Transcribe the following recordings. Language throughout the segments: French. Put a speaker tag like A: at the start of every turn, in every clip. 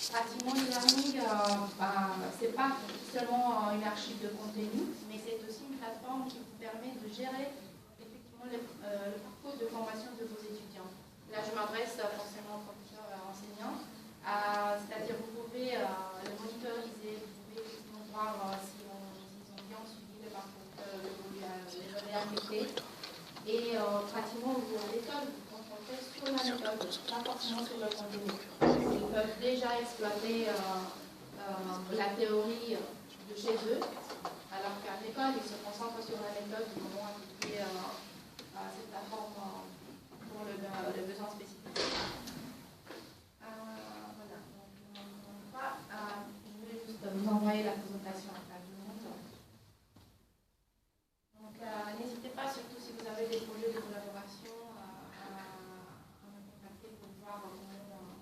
A: pratiquement e-learning, c'est pas seulement une archive de contenu, mais c'est aussi une plateforme qui vous permet de gérer effectivement le parcours de formation de vos étudiants. Là, je m'adresse forcément aux professeurs et enseignants, c'est-à-dire vous pouvez le monitoriser, vous pouvez effectivement voir s'ils ont bien suivi le parcours, les données affectées. Et pratiquement, à l'école, vous concentrez sur la méthode, pas forcément sur le contenu. Ils peuvent déjà exploiter la théorie de chez eux, alors qu'à l'école, ils se concentrent sur la méthode, ils vont appliquer cette plateforme pour le besoin spécifique. Voilà, donc je voulais juste vous envoyer la présentation à tout le monde. Donc, n'hésitez pas, surtout si vous avez des projets de collaboration, à me contacter pour voir comment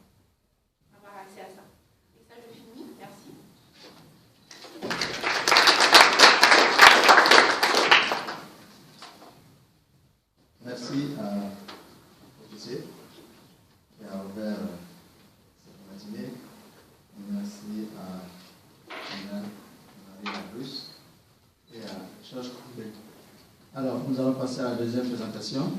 A: avoir accès à ça. Et ça, je finis. Merci.
B: Merci à Odyssée qui a ouvert cette matinée. Merci à Anna, Marie Bruce et à Georges Courbet. Alors, nous allons passer à la deuxième présentation.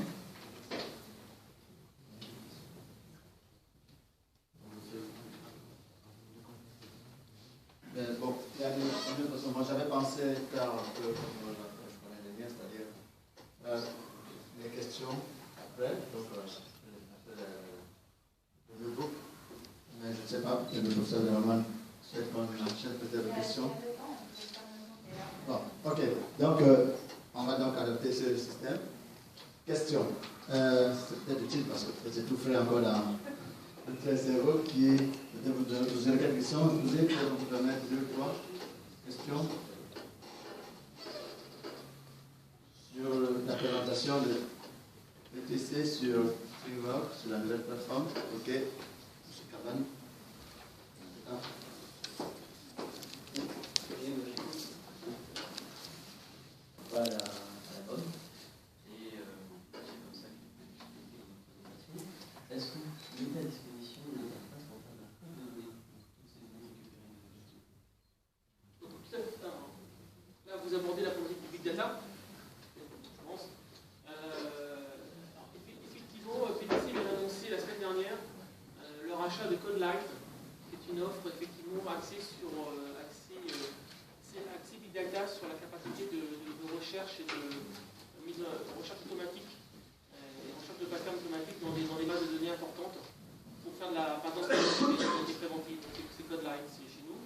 B: Bon, il y a une façon. Moi, j'avais pensé faire un peu comme je connais les liens, c'est-à-dire les questions après, donc après le groupe. Mais je ne sais pas, peut-être le professeur Verman souhaite qu'on enchaîne peut-être les questions. Bon, ok. Donc, on va donc adopter ce système. Question. C'est peut-être utile parce que c'est tout frais encore dans le cerveau qui est. Peut-être vous poser quelques questions. Vous pouvez peut-être vous permettre 2 ou 3 questions sur la présentation de PTC sur Framework, sur la nouvelle plateforme. Ok. M. Caban.
C: Pas à la bonne. Et c'est comme ça que je fais des présentations. Est-ce que vous mettez à disposition des interfaces pour faire de la prise de données toutes ces données récupérées?
D: Là, vous abordez la problématique du big data, je pense. Effectivement, PTC vient d'annoncer la semaine dernière leur achat de CodeLight, qui est une offre effectivement axée sur axée big data sur la capacité de recherche et de recherche automatique et recherche de patterns automatiques dans des bases de données importantes pour faire de la des préventive. C'est CodeLight, c'est chez nous.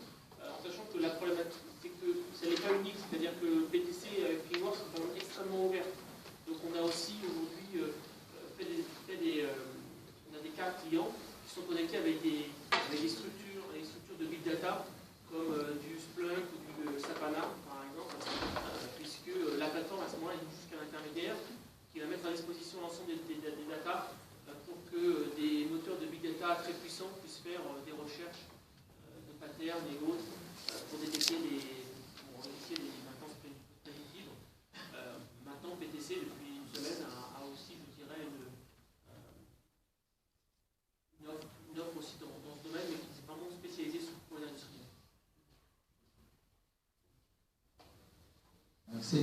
D: En sachant que la problématique, c'est que ça n'est pas unique, c'est-à-dire que PTC avec Framework sont quand même extrêmement ouverts. Donc on a aussi aujourd'hui fait on a des cas clients qui sont connectés avec des structures de big data comme du Splunk ou du Sapana par exemple, puisque la plateforme à ce moment-là est jusqu'à l'intermédiaire qui va mettre à disposition l'ensemble des data pour que des moteurs de big data très puissants puissent faire des recherches de patterns et autres pour détecter initier des maintenances prédictives. Maintenant, PTC, depuis une semaine, a aussi, je dirais, une offre aussi dans ce domaine, mais qui est vraiment spécialisée pour les industriels.
B: Merci.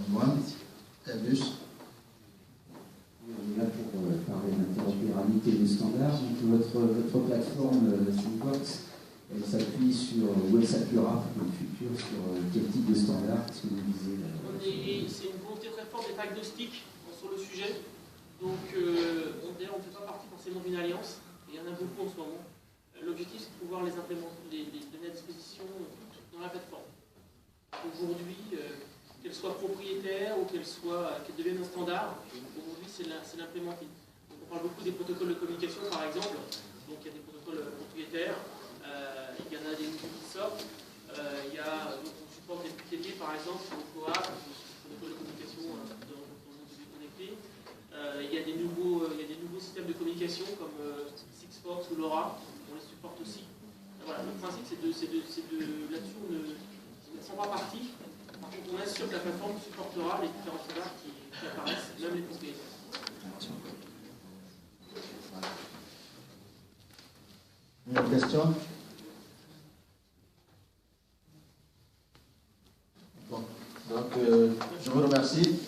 B: Moi, Airbus.
E: On est là pour parler d'interopérabilité des standards. Donc, votre plateforme Thinkworx, elle s'appuie sur, ou elle s'appuiera dans le futur sur quel type de standard? Qu'est-ce que vous visez?
D: C'est une volonté très forte d'être agnostique sur le sujet. Donc, on ne fait pas partie forcément d'une alliance, et il y en a beaucoup en ce moment. L'objectif, c'est de pouvoir les implémenter, les donner à disposition dans la plateforme. Aujourd'hui, qu'elles soient propriétaires ou qu'elles deviennent un standard, aujourd'hui, c'est l'implémenter. Donc, on parle beaucoup des protocoles de communication, par exemple. Donc, il y a des protocoles propriétaires, il y en a des nouveaux qui sortent. On supporte les QTP, par exemple, au COAP, protocole de communication dans le monde connecté. Il y a des nouveaux systèmes de communication comme Sigfox ou LoRa, on les supporte aussi. Voilà, le principe, là-dessus, on ne prend pas parti. Par contre, on assure que la plateforme supportera les différents standards qui apparaissent, même les propriétaires.
B: questions? Bon, donc je vous remercie.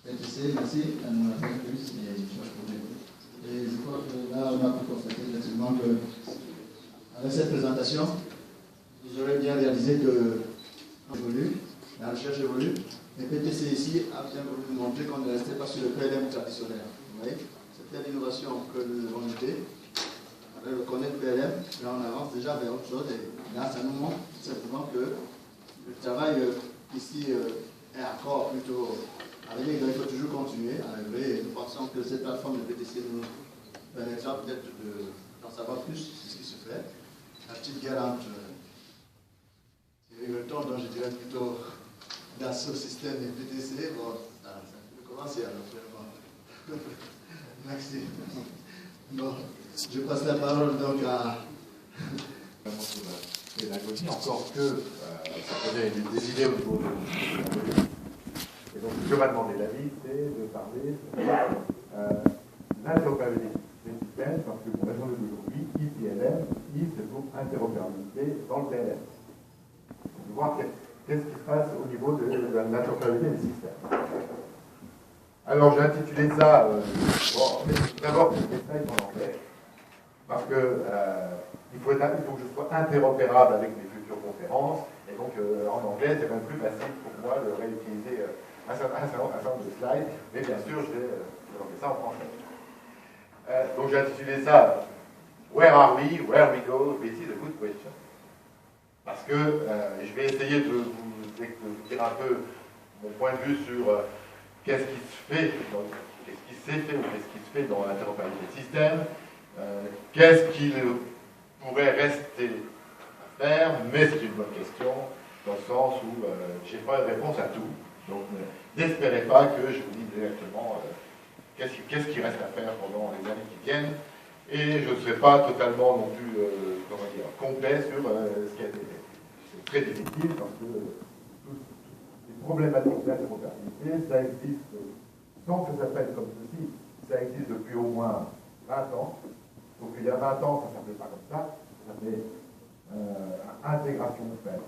B: PTC, merci. Et je crois que là, on a pu constater effectivement que, avec cette présentation, vous aurez bien réalisé que la recherche évolue. Et PTC ici a bien voulu nous montrer qu'on ne restait pas sur le PLM traditionnel. Vous voyez, c'était l'innovation que nous avons notée. Avec le connaître PLM, là on avance déjà vers autre chose. Et là, ça nous montre simplement que le travail ici est encore plutôt arrivé. Il faut toujours continuer à arriver. Et nous pensons que cette plateforme de PTC nous permettra peut-être d'en savoir plus sur ce qui se fait. La petite guerre entre Riverton, donc je dirais plutôt Dassault Systèmes et PTC, bon, ça peut commencer alors. Merci. Bon, je passe la parole donc à...
F: pédagogie, encore que ça connaît des idées au niveau de... Et donc, ce que m'a demandé David, c'est de parler de l'interopérabilité des systèmes, parce que pour la journée d'aujourd'hui, IPLM, I c'est pour interopérabilité dans le PLM. On va voir qu'est-ce qui se passe au niveau de l'interopérabilité des systèmes. Alors, j'ai intitulé ça, d'abord, des slides en anglais, parce que il faut que je sois interopérable avec mes futures conférences, et donc en anglais, c'est quand même plus facile pour moi de réutiliser un certain nombre de slides, mais bien sûr, je vais lancer ça en français. Donc j'ai intitulé ça Where are we? Where we go? This is a good question. Parce que je vais essayer de vous dire un peu mon point de vue sur qu'est-ce qui se fait, qu'est-ce qui s'est fait ou qu'est-ce qui se fait dans l'interopérabilité des systèmes, qu'est-ce qu'il pourrait rester à faire, mais c'est une bonne question, dans le sens où je n'ai pas de réponse à tout. Donc n'espérez pas que je vous dise directement qu'est-ce qui reste à faire pendant les années qui viennent, et je ne serai pas totalement non plus complet sur ce qui a été fait. C'est très difficile parce que toutes les problématiques d'interopérabilité, ça existe, sans que ça s'appelle comme ceci, ça existe depuis au moins 20 ans. Donc il y a 20 ans, ça ne s'appelait pas comme ça s'appelait intégration faible.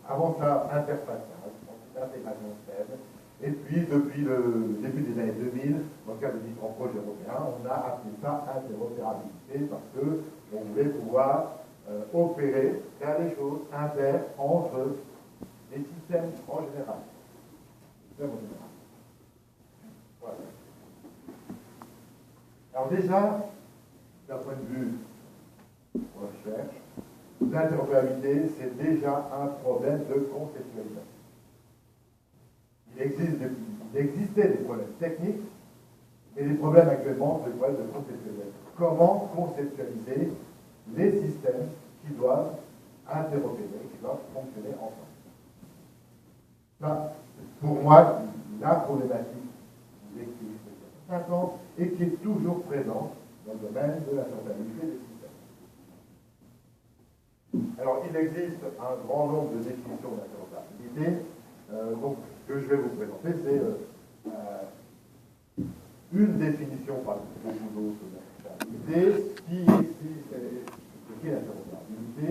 F: Avant ça, interfaçage, ensuite intégration faible. Et puis, depuis le début des années 2000, dans le cadre de différents projets européens, on a appelé ça interopérabilité parce qu'on voulait pouvoir opérer, faire des choses entre les systèmes en général. Voilà. Alors déjà, d'un point de vue recherche, l'interopérabilité, c'est déjà un problème de conceptualisation. Il existait des problèmes techniques, et les problèmes actuellement, c'est des problèmes de conceptualisation. Comment conceptualiser les systèmes qui doivent interopérer, qui doivent fonctionner ensemble? Ça, pour moi, la problématique qui existe depuis 5 ans et qui est toujours présente dans le domaine de l'interopérabilité des systèmes. Alors, il existe un grand nombre de définitions d'interopérabilité. Donc, ce que je vais vous présenter, c'est une définition par beaucoup d'autres d'interopérabilité. Ce qu'est l'interopérabilité.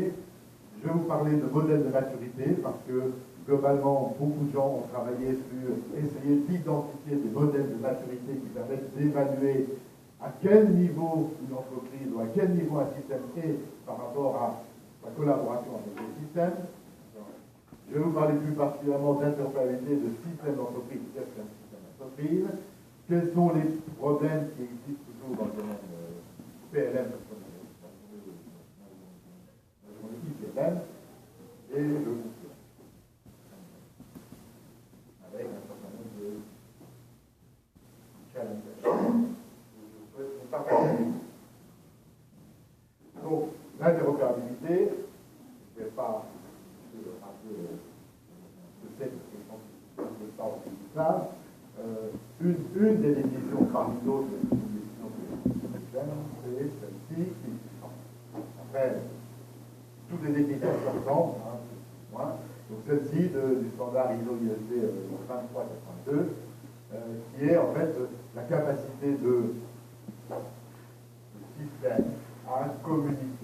F: Je vais vous parler de modèles de maturité parce que globalement, beaucoup de gens ont travaillé sur essayer d'identifier des modèles de maturité qui permettent d'évaluer à quel niveau une entreprise ou à quel niveau un système est par rapport à sa collaboration avec les systèmes. Je vais vous parler plus particulièrement d'interopérabilité de systèmes d'entreprise. Qu'est-ce qu'un système d'entreprise? Quels sont les problèmes qui existent toujours dans le domaine PLM, dans mon équipe PLM, et je vous avec un certain nombre de challenges. Je souhaite vous partager avec vous. Donc, l'interopérabilité, je ne vais pas rappeler ce que c'est, parce que je ne sais pas aussi tout ça. Une des définitions parmi d'autres définitions que c'est celle-ci qui, après, toutes les définitions se ressemblent, moins. Donc celle-ci du standard ISO ISD 2382, qui est en fait la capacité de système à communiquer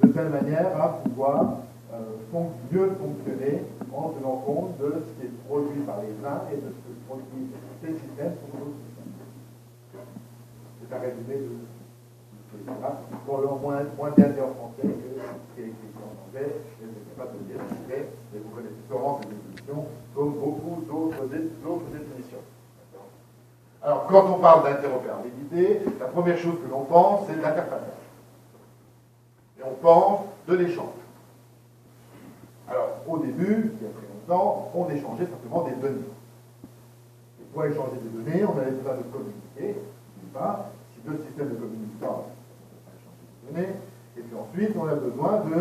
F: de telle manière à pouvoir mieux fonctionner en tenant compte de ce qui est produit par les uns et de ce que produit ces systèmes pour d'autres systèmes. C'est un résumé de ce que c'est pour le moins bien dit en français que ce qui est écrit en anglais. Je ne sais pas de le dire en anglais, mais vous connaissez sûrement ces définitions comme beaucoup d'autres définitions. Alors, quand on parle d'interopérabilité, la première chose que l'on pense, c'est de l'interfaçage. Et on pense de l'échange. Alors, au début, il y a très longtemps, on échangeait simplement des données. Et pour échanger des données, on avait besoin de communiquer, d'une part. Si deux systèmes ne communiquent pas, on ne peut pas échanger des données. Et puis ensuite, on a besoin de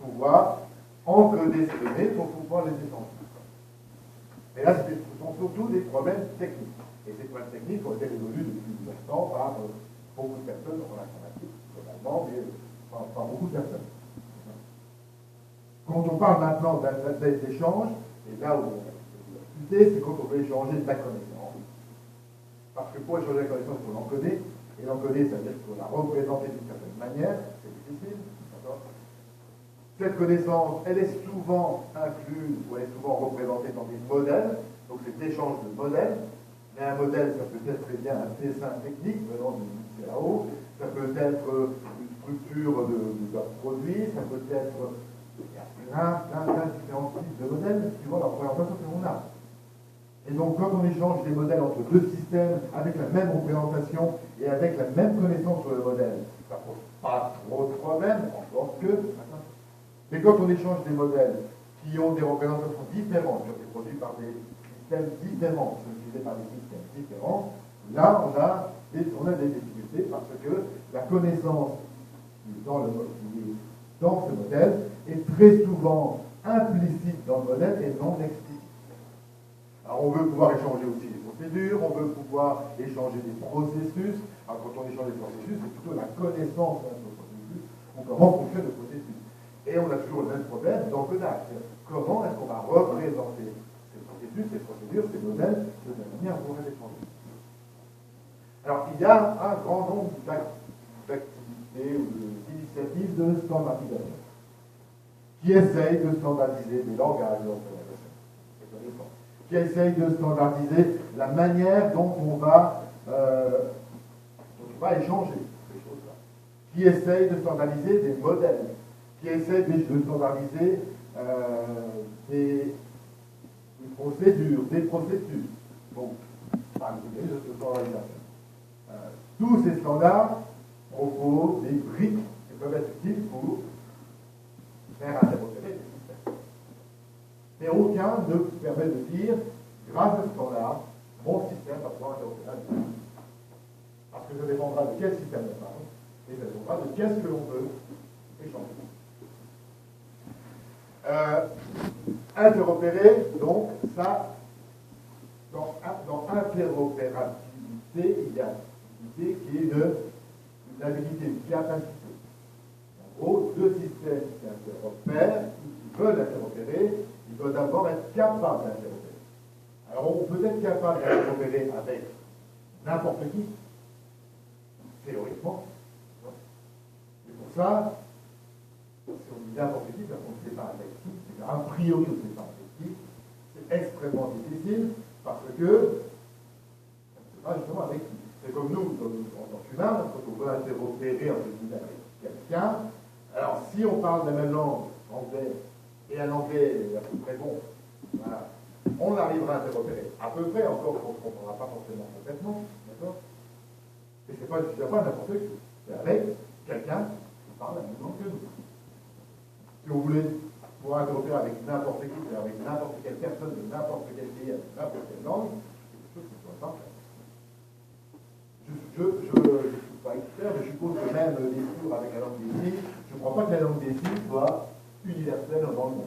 F: pouvoir encoder ces données pour pouvoir les échanger. Et là, ce sont surtout des problèmes techniques. Et ces problèmes techniques ont été résolus depuis longtemps par beaucoup de personnes dans l'informatique, globalement, mais par beaucoup de personnes. Quand on parle maintenant d'échange, et là où on a discuté, c'est quand on veut échanger de la connaissance. Parce que pour échanger la connaissance, il faut l'encoder. Et l'encoder, ça veut dire qu'il faut la représenter d'une certaine manière. C'est difficile. Cette connaissance, elle est souvent incluse, ou elle est souvent représentée dans des modèles. Donc c'est l'échange de modèles. Mais un modèle, ça peut être très bien un dessin technique venant du CAO, ça peut être une structure d'un produit, ça peut être plein de différents types de modèles suivant la représentation que l'on a. Et donc, quand on échange des modèles entre deux systèmes avec la même représentation et avec la même connaissance sur le modèle, ça ne pose pas trop de problèmes, encore que. Mais quand on échange des modèles qui ont des représentations différentes, qui ont été produits par des systèmes différents, par des systèmes différents, là on a des difficultés parce que la connaissance dans ce modèle est très souvent implicite dans le modèle et non explicite. Alors on veut pouvoir échanger aussi des procédures, on veut pouvoir échanger des processus. Alors quand on échange des processus, c'est plutôt la connaissance de processus ou comment fonctionne le processus. Et on a toujours le même problème d'encodage. Comment est-ce qu'on va représenter ces procédures, ces modèles, de la manière dont on les échanger. Alors, il y a un grand nombre d'activités ou d'initiatives de standardisation qui essayent de standardiser des langages de représentation, qui essayent de standardiser la manière dont on va échanger ces choses-là, qui essayent de standardiser des modèles, qui essayent de standardiser des procédures, des processus. Donc, par exemple, de standardisation. Tous ces standards proposent des briques qui peuvent être utiles pour faire interopérer des systèmes. Mais aucun ne permet de dire, grâce à ce standard, mon système va pouvoir interopérer avec lui. Parce que ça dépendra de quel système on parle, et ça dépendra de qu'est-ce que l'on veut échanger. Interopérer, donc, ça, dans interopérabilité, il y a une idée qui est une habilité, une capacité. En gros, deux systèmes qui interopèrent, qui veulent interopérer, ils doivent d'abord être capables d'interopérer. Alors, on peut être capable d'interopérer avec n'importe qui, théoriquement. Et pour ça, si on dit n'importe qui, parce qu'on ne sait pas avec qui, a priori on ne sait pas avec qui, c'est extrêmement difficile parce que on ne sait pas justement avec qui. C'est comme nous, en tant qu'humains, quand on veut interopérer avec quelqu'un, alors si on parle la même langue, anglais, et un anglais à peu près bon, voilà, on arrivera à interopérer. À peu près, encore qu'on ne comprendra pas forcément complètement, d'accord? Et c'est pas n'importe qui. C'est avec quelqu'un qui parle la même langue que nous. Si vous voulez pouvoir interopérer avec n'importe qui, avec n'importe quelle personne, de n'importe quel pays, avec n'importe quelle langue, c'est quelque chose qui ne doit pas faire. Je ne suis pas expert, mais je suppose que même les cours avec la langue des signes, je ne crois pas que la langue des signes soit universelle dans le monde.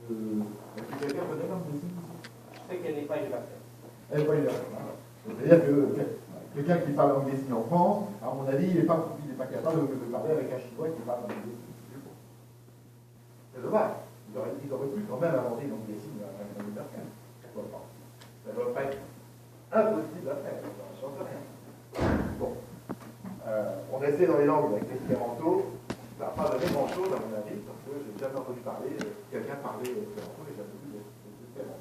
F: Est-ce que quelqu'un connaît la langue des signes?
D: Je sais qu'elle n'est pas universelle.
F: Elle n'est pas universelle. C'est-à-dire que quelqu'un qui parle la langue des signes en France, à mon avis, il n'est pas capable de parler avec un Chinois qui parle la langue des signes. C'est dommage. Ils auraient pu quand même inventer une langue des signes à universelle. Pourquoi pas? Ça ne doit pas être impossible à faire. J'en sais rien. Bon. On essaie dans les langues avec l'espéranto, ça n'a pas donné grand chose à mon avis, parce que j'ai jamais entendu parler, quelqu'un parler espéranto et jamais vu d'espéranto.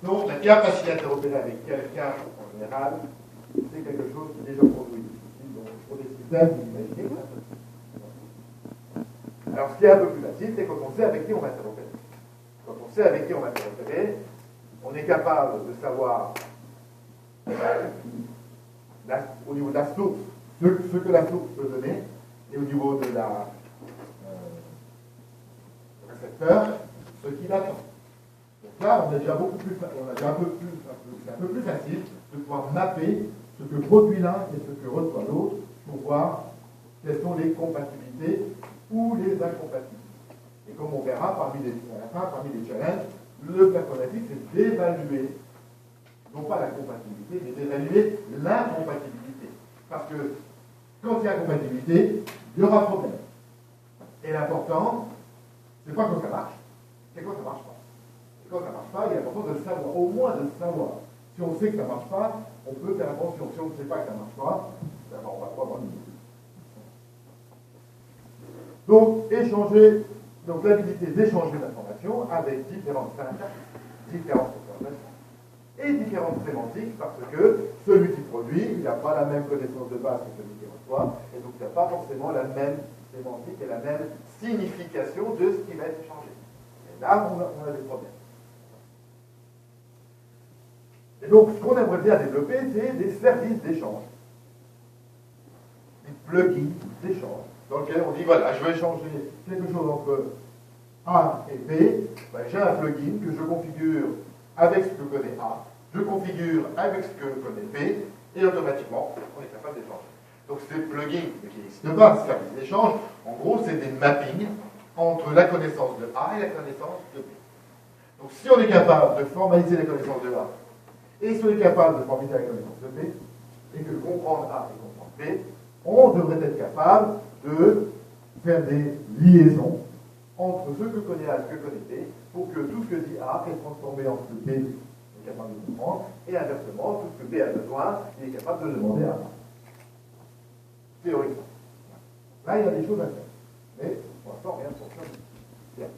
F: Donc la capacité à interopérer avec quelqu'un en général, c'est quelque chose qui est déjà produit. Donc pour des systèmes, vous imaginez que c'est un peu plus. Alors ce qui est un peu plus facile, c'est quand on sait avec qui on va interopérer. Quand on sait avec qui on va interopérer, on est capable de savoir au niveau de la source, ce que la source peut donner, et au niveau de la récepteur, ce qu'il attend. Donc là, on a déjà beaucoup plus, c'est un peu plus facile de pouvoir mapper ce que produit l'un et ce que reçoit l'autre pour voir quelles sont les compatibilités ou les incompatibilités. Et comme on verra parmi les challenges, le placonatique, c'est d'évaluer, non pas la compatibilité, mais d'évaluer l'incompatibilité. Parce que quand il y a incompatibilité, il y aura problème. Et l'important, c'est pas quand ça marche, c'est quand ça marche pas. Et quand ça marche pas, il est important de le savoir, au moins de le savoir. Si on sait que ça marche pas, on peut faire attention. Si on ne sait pas que ça marche pas, ben on va pas avoir une idée. Donc, l'habilité d'échanger l'information avec différentes syntaxes, différentes représentations et différentes sémantiques, parce que celui qui produit, il n'a pas la même connaissance de base que celui qui reçoit, et donc il n'a pas forcément la même sémantique et la même signification de ce qui va être échangé. Et là, on a des problèmes. Et donc, ce qu'on aimerait bien développer, c'est des services d'échange, des plugins d'échange, dans lequel on dit, voilà, je vais échanger quelque chose entre A et B, ben, j'ai un plugin que je configure avec ce que connaît A, je configure avec ce que connaît B, et automatiquement, on est capable d'échanger. Donc ces plugins qui n'existent pas, ces services d'échange, en gros, c'est des mappings entre la connaissance de A et la connaissance de B. Donc si on est capable de formaliser la connaissance de A, et si on est capable de formaliser la connaissance de B, et que comprendre A et comprendre B, on devrait être capable de faire des liaisons entre ce que connaît A et ce que connaît B, pour que tout ce que dit A est transformé en ce que B est capable de comprendre, et inversement, tout ce que B a besoin, il est capable de demander à A. Théoriquement. Là, il y a des choses à faire. Mais, pour l'instant, rien ne fonctionne bien.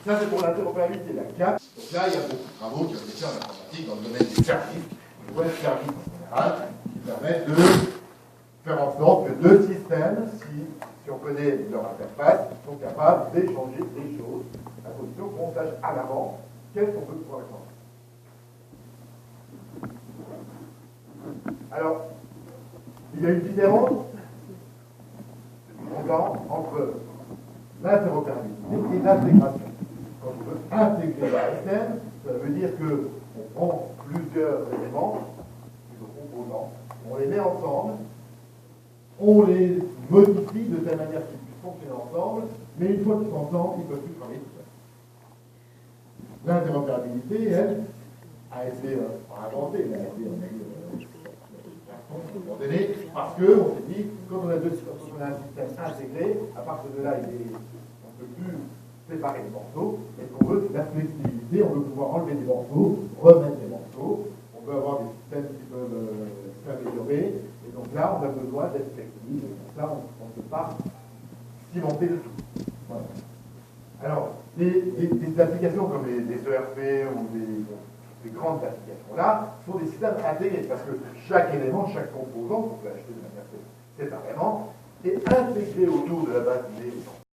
F: Ça, c'est pour l'interopérabilité, la CAP. Donc là, il y a beaucoup de travaux qui ont été faits en informatique dans le domaine des services, du web service en général, qui permettent de faire en sorte que deux systèmes, si on connaît leur interface, sont capables d'échanger des choses à condition qu'on sache à l'avance qu'est-ce qu'on veut pouvoir échanger. Alors, il y a une différence entre l'interopérabilité et l'intégration. Quand on veut intégrer un système, ça veut dire qu'on prend plusieurs éléments, plusieurs composants, on les met ensemble, on les modifie de telle manière qu'ils puissent fonctionner ensemble, mais une fois qu'ils sont ensemble, ils ne peuvent plus travailler tout seuls. L'interopérabilité, elle, a été inventée, elle a été donné, parce qu'on s'est dit, quand on a un système intégré, à partir de là, on ne peut plus séparer les morceaux, et qu'on veut, c'est la flexibilité, on veut pouvoir enlever des morceaux, remettre des morceaux, on peut avoir des systèmes qui peuvent s'améliorer, et donc là, on a besoin d'être flexible, et donc là, on ne peut pas cimenter le tout. Voilà. Alors, des applications comme les ERP ou des grandes applications là sont des systèmes intégrés parce que chaque élément, chaque composant, vous pouvez l'acheter de manière séparément, est intégré autour de la base de données